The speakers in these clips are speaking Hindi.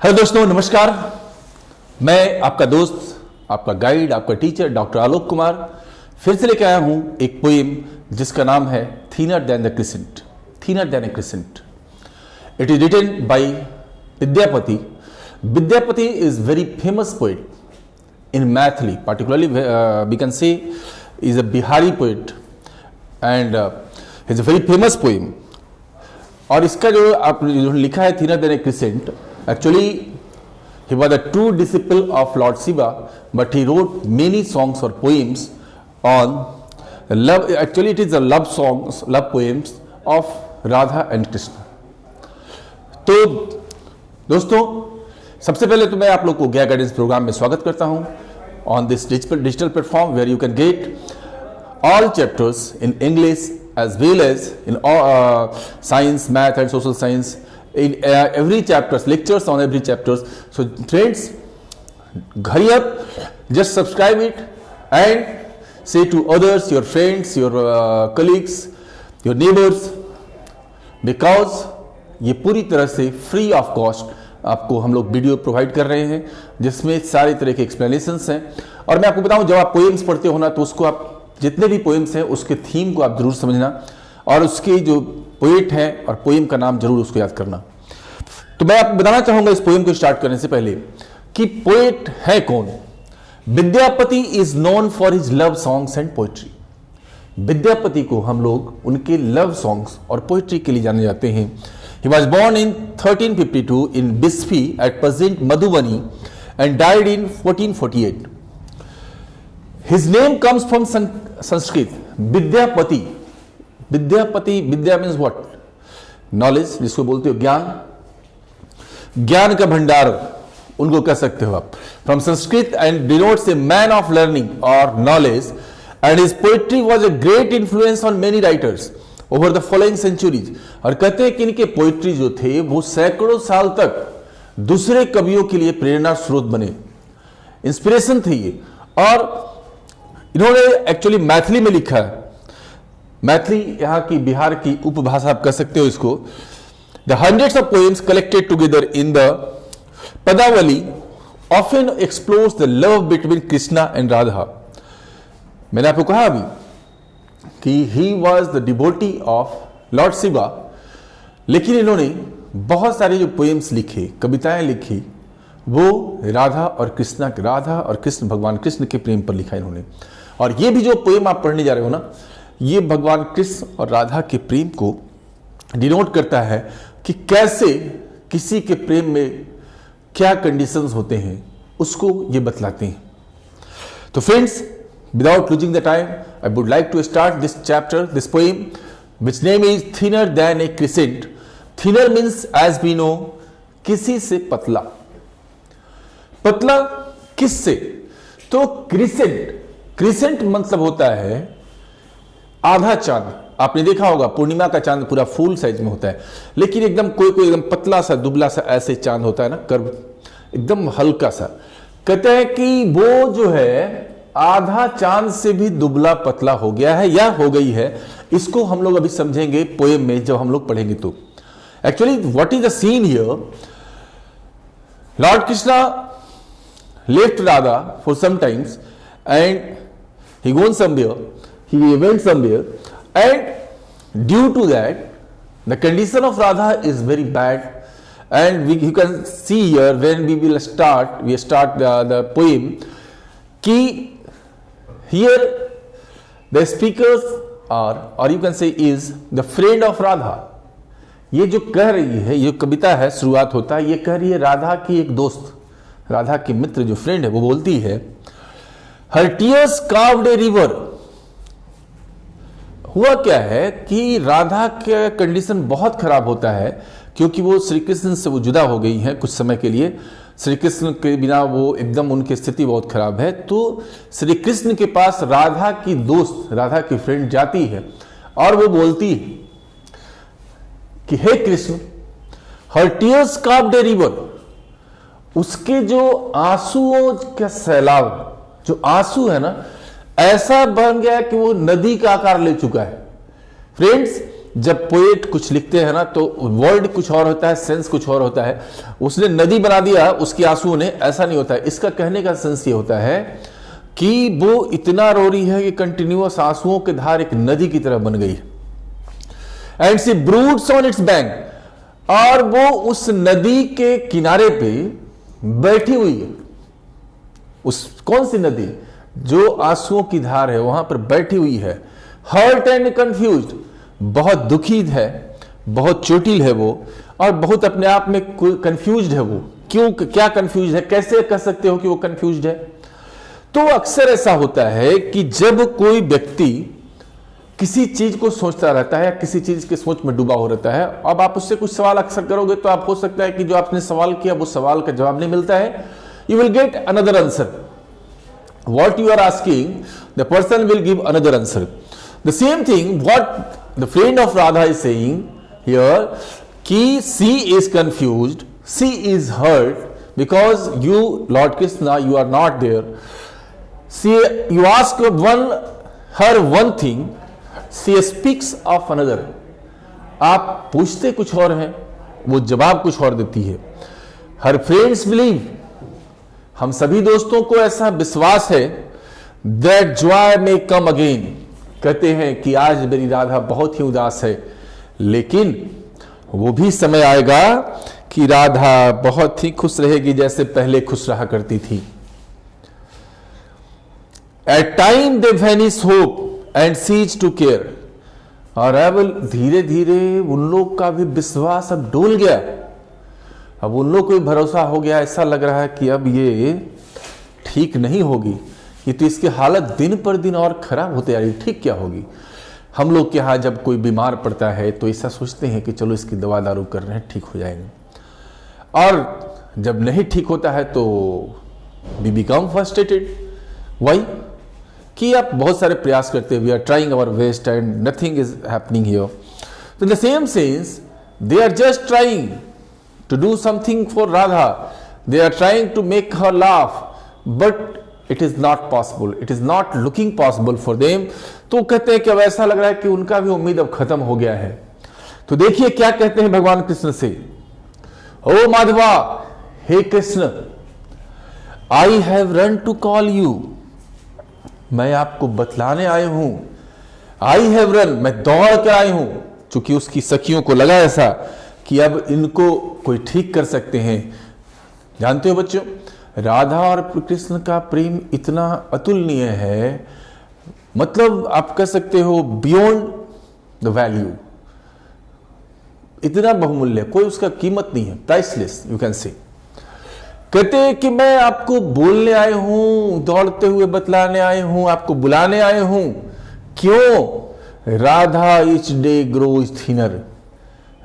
हेलो दोस्तों, नमस्कार। मैं आपका दोस्त, आपका गाइड, आपका टीचर डॉक्टर आलोक कुमार फिर से लेकर आया हूं एक पोएम जिसका नाम है thinner than the crescent. Thinner than a crescent. It is written by Vidyapati. Vidyapati is very famous poet in Maithili, particularly we can say is a Bihari poet and it's a very famous poem. और इसका जो आप जो लिखा है thinner than a crescent, actually he was a true disciple of Lord Shiva, but he wrote many songs or poems on love. Actually it is a love songs, love poems of Radha and Krishna. तो दोस्तों, सबसे पहले तो मैं आप लोग को ज्ञान गाइडेंस प्रोग्राम में स्वागत करता हूं on this digital platform where you can get all chapters in English as well as in science, math and social science, in every chapters, lectures on every chapters. So friends, hurry up, just subscribe it and say to others, your friends, your colleagues, your neighbors, because ये पूरी तरह से फ्री ऑफ कॉस्ट आपको हम लोग वीडियो प्रोवाइड कर रहे हैं जिसमें सारे तरह के एक्सप्लेनेशंस हैं. और मैं आपको बताऊं, जब आप पोएम्स पढ़ते हो ना, तो उसको आप जितने भी पोएम्स हैं उसके थीम को आप जरूर समझना और उसकी जो पोएट है और पोएम का नाम जरूर उसको याद करना. तो मैं आपको बताना चाहूंगा इस पोएम को स्टार्ट करने से पहले कि पोएट है कौन. Vidyapati is known for his love songs and poetry. Vidyapati को हम लोग उनके लव सॉन्ग्स और पोएट्री के लिए जाने जाते हैं. He was born in 1352 in Bisfi at present Madhubani and died in 1448. His name comes from Sanskrit. Vidyapati. Vidyapati, Vidya means what? Knowledge, जिसको बोलते हो ज्ञान. ज्ञान का भंडार उनको कह सकते हो आप. From Sanskrit and denotes a man of learning or knowledge, and his poetry was a great influence on many writers over the following centuries. और कहते हैं कि इनके पोइट्री जो थे वो सैकड़ों साल तक दूसरे कवियों के लिए प्रेरणा स्रोत बने, इंस्पिरेशन थे ये. और इन्होंने एक्चुअली मैथिली में लिखा है. मैथिली यहाँ की बिहार की उपभाषा आप कह सकते हो इसको. The hundreds of poems collected together in the Padavali often explores the love between Krishna and Radha. मैंने आपको कहा अभी कि he was the devotee of Lord Shiva, लेकिन इन्होंने बहुत सारे जो पोएम्स लिखे, कविताएं लिखी, वो राधा और कृष्ण, भगवान कृष्ण के प्रेम पर लिखा इन्होंने. और ये भी जो पोएम आप पढ़ने जा रहे हो ना, ये भगवान कृष्ण और राधा के प्रेम को डिनोट करता है कि कैसे किसी के प्रेम में क्या कंडीशंस होते हैं, उसको ये बतलाते हैं. तो friends, without losing the time, I would like to start this chapter, this poem, which name is Thinner Than a Crescent. Thinner means, as we know, किसी से पतला. पतला किससे? तो क्रिसेंट मतलब होता है आधा चांद. आपने देखा होगा पूर्णिमा का चांद पूरा फुल साइज में होता है, लेकिन एकदम कोई एकदम पतला सा दुबला सा ऐसे चांद होता है ना, कर्व एकदम हल्का सा. कहते हैं कि वो जो है आधा चांद से भी दुबला पतला हो गया है या हो गई है. इसको हम लोग अभी समझेंगे पोएम में जब हम लोग पढ़ेंगे. तो actually what is the scene here, Lord Krishna left Radha for some times and he gone somewhere, he went somewhere, and due to that the condition of Radha is very bad. And you can see here when we start the poem कि here the speakers are, or you can say is the friend of Radha. ये जो कह रही है, ये कविता है, शुरुआत होता है, ये कह रही है राधा की एक दोस्त, राधा की मित्र जो फ्रेंड है, वो बोलती है her tears carved a river. हुआ क्या है कि राधा का कंडीशन बहुत खराब होता है क्योंकि वो श्री कृष्ण से वो जुदा हो गई हैं कुछ समय के लिए. श्री कृष्ण के बिना वो एकदम उनकी स्थिति बहुत खराब है. तो श्री कृष्ण के पास राधा की दोस्त, राधा की फ्रेंड जाती है और वो बोलती है कि हे Krishna, her tears carved a river. उसके जो आंसुओं का सैलाब, जो आंसू है ना, ऐसा बन गया कि वो नदी का आकार ले चुका है. फ्रेंड्स, जब पोएट कुछ लिखते हैं ना तो वर्ड कुछ और होता है, सेंस कुछ और होता है। उसने नदी बना दिया उसके आंसुओं ने, ऐसा नहीं होता है। इसका कहने का सेंस ये होता है कि वो इतना रो रही है कि कंटिन्यूअस आंसुओं की धार एक नदी की तरह बन गई। And she broods on its bank, और वो उस नदी के किनारे पे बैठी हुई है। उस कौन सी नदी? जो आंसुओं की धार है वहां पर बैठी हुई है। हर्ट एंड कंफ्यूज्ड, बहुत दुखी है, बहुत चोटिल है वो, और बहुत अपने आप में कंफ्यूज्ड है वो। क्यों, क्या कंफ्यूज है? कैसे कह सकते हो कि वो कंफ्यूज्ड है? तो अक्सर ऐसा होता है कि जब कोई व्यक्ति किसी चीज को सोचता रहता है या किसी चीज के सोच में डूबा हो रहता है, अब आप उससे कुछ सवाल अक्सर करोगे तो आप हो सकता है कि जो आपने सवाल किया वो सवाल का जवाब नहीं मिलता है। You will get another answer. What you are asking, the person will give another answer. The same thing what the friend of Radha is saying here, ki she is confused, she is hurt because you, Lord Krishna, you are not there. You ask her one thing, she speaks of another. आप पूछते कुछ और हैं, वो जवाब कुछ और देती है। Her friends believe, हम सभी दोस्तों को ऐसा विश्वास है, that joy may come again, कहते हैं कि आज मेरी राधा बहुत ही उदास है, लेकिन वो भी समय आएगा कि राधा बहुत ही खुश रहेगी जैसे पहले खुश रहा करती थी। At time they vanish hope and cease to care, और अब धीरे धीरे उन लोग का भी विश्वास अब डोल गया। अब उन लोग को भी भरोसा हो गया, ऐसा लग रहा है कि अब ये ठीक नहीं होगी, ये तो इसकी हालत दिन पर दिन और खराब होते जा रही है, ठीक क्या होगी। हम लोग के यहाँ जब कोई बीमार पड़ता है तो ऐसा सोचते हैं कि चलो इसकी दवा दारू कर रहे हैं, ठीक हो जाएंगे, और जब नहीं ठीक होता है तो वी बिकम फ्रस्ट्रेटेड। वाई? कि आप बहुत सारे प्रयास करते हैं, we are trying our best and nothing is happening here. तो in the same sense they are just trying to do something for Radha, they are trying to make her laugh, but it is not possible, it is not looking possible for them। तो कहते हैं कि अब ऐसा लग रहा है कि उनका भी उम्मीद अब खत्म हो गया है। तो देखिए क्या कहते हैं भगवान कृष्ण से, ओ माधवा, हे Krishna, I have run to call you, मैं आपको बतलाने आए हूं। आई हैव रन, मैं दौड़ कर आई हूं। चूंकि उसकी सखियों को लगा ऐसा कि अब इनको कोई ठीक कर सकते हैं। जानते हो बच्चों, राधा और कृष्ण का प्रेम इतना अतुलनीय है, मतलब आप कह सकते हो बियॉन्ड द वैल्यू, इतना बहुमूल्य, कोई उसका कीमत नहीं है, प्राइसलेस यू कैन से। कहते हैं कि मैं आपको बोलने आए हूं, दौड़ते हुए बतलाने आए हूं, आपको बुलाने आए हूं। क्यों? Radha each day grows thinner,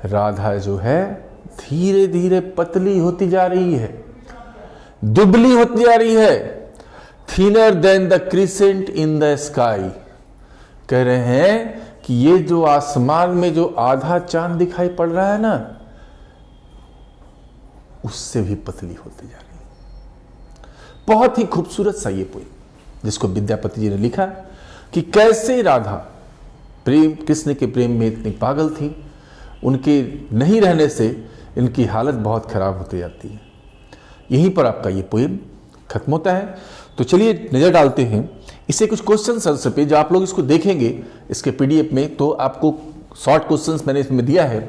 Radha जो है धीरे धीरे पतली होती जा रही है, दुबली होती जा रही है। Thinner than the crescent in the sky, कह रहे हैं कि ये जो आसमान में जो आधा चांद दिखाई पड़ रहा है ना, उससे भी पतली होती जा रही है। बहुत ही खूबसूरत सा ये पोएम जिसको विद्यापति जी ने लिखा कि कैसे राधा प्रेम, कृष्ण के प्रेम में इतनी पागल थी, उनके नहीं रहने से इनकी हालत बहुत खराब होती जाती है। यहीं पर आपका ये पोएम खत्म होता है। तो चलिए नजर डालते हैं इसे कुछ क्वेश्चन आंसर पे, जो आप लोग इसको देखेंगे इसके पीडीएफ में, तो आपको शॉर्ट क्वेश्चंस मैंने इसमें दिया है।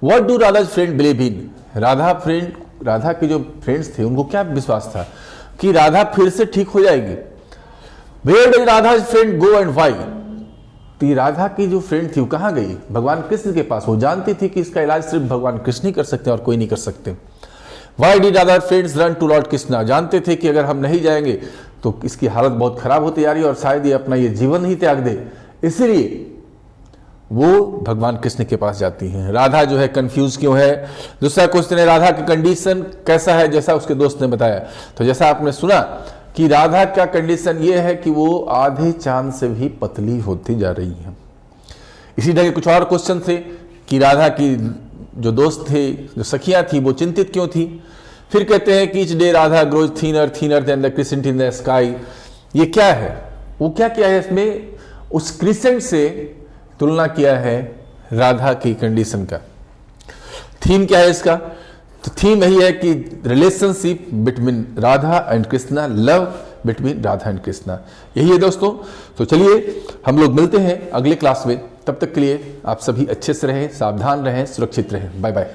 What do Radha friend believe in, Radha के जो फ्रेंड्स थे उनको क्या विश्वास था कि राधा फिर से ठीक हो जाएगी। Where did Radha friend go and why, तो राधा की जो फ्रेंड थी वो कहाँ गई? भगवान कृष्ण के पास। वो जानती थी कि इसका इलाज सिर्फ भगवान कृष्ण ही कर सकते हैं और कोई नहीं कर सकते। Why did Radha friends run to Lord Krishna, जानते थे कि अगर हम नहीं जाएंगे तो इसकी हालत बहुत खराब होती जा रही है और शायद ये अपना ये जीवन ही त्याग दे, इसलिए वो भगवान कृष्ण के पास जाती हैं। राधा जो है कंफ्यूज क्यों है? दूसरा क्वेश्चन है राधा का कंडीशन कैसा है, जैसा उसके दोस्त ने बताया। तो जैसा आपने सुना कि राधा का कंडीशन ये है कि वो आधे चांद से भी पतली होती जा रही है। इसी ढंग के कुछ और क्वेश्चन थे कि राधा की जो दोस्त थे, जो सखियां थी, वो चिंतित क्यों थी। फिर कहते हैं कि each day Radha grows thinner thinner than the crescent in the sky, ये क्या है? वो क्या किया है इसमें? उस क्रिसेंट से तुलना किया है राधा की कंडीशन का। थीम क्या है इसका? तो थीम यही है कि relationship between Radha and Krishna, love between Radha and Krishna, यही है दोस्तों। तो चलिए हम लोग मिलते हैं अगले क्लास में, तब तक के लिए आप सभी अच्छे से रहें, सावधान रहें, सुरक्षित रहें। Bye bye.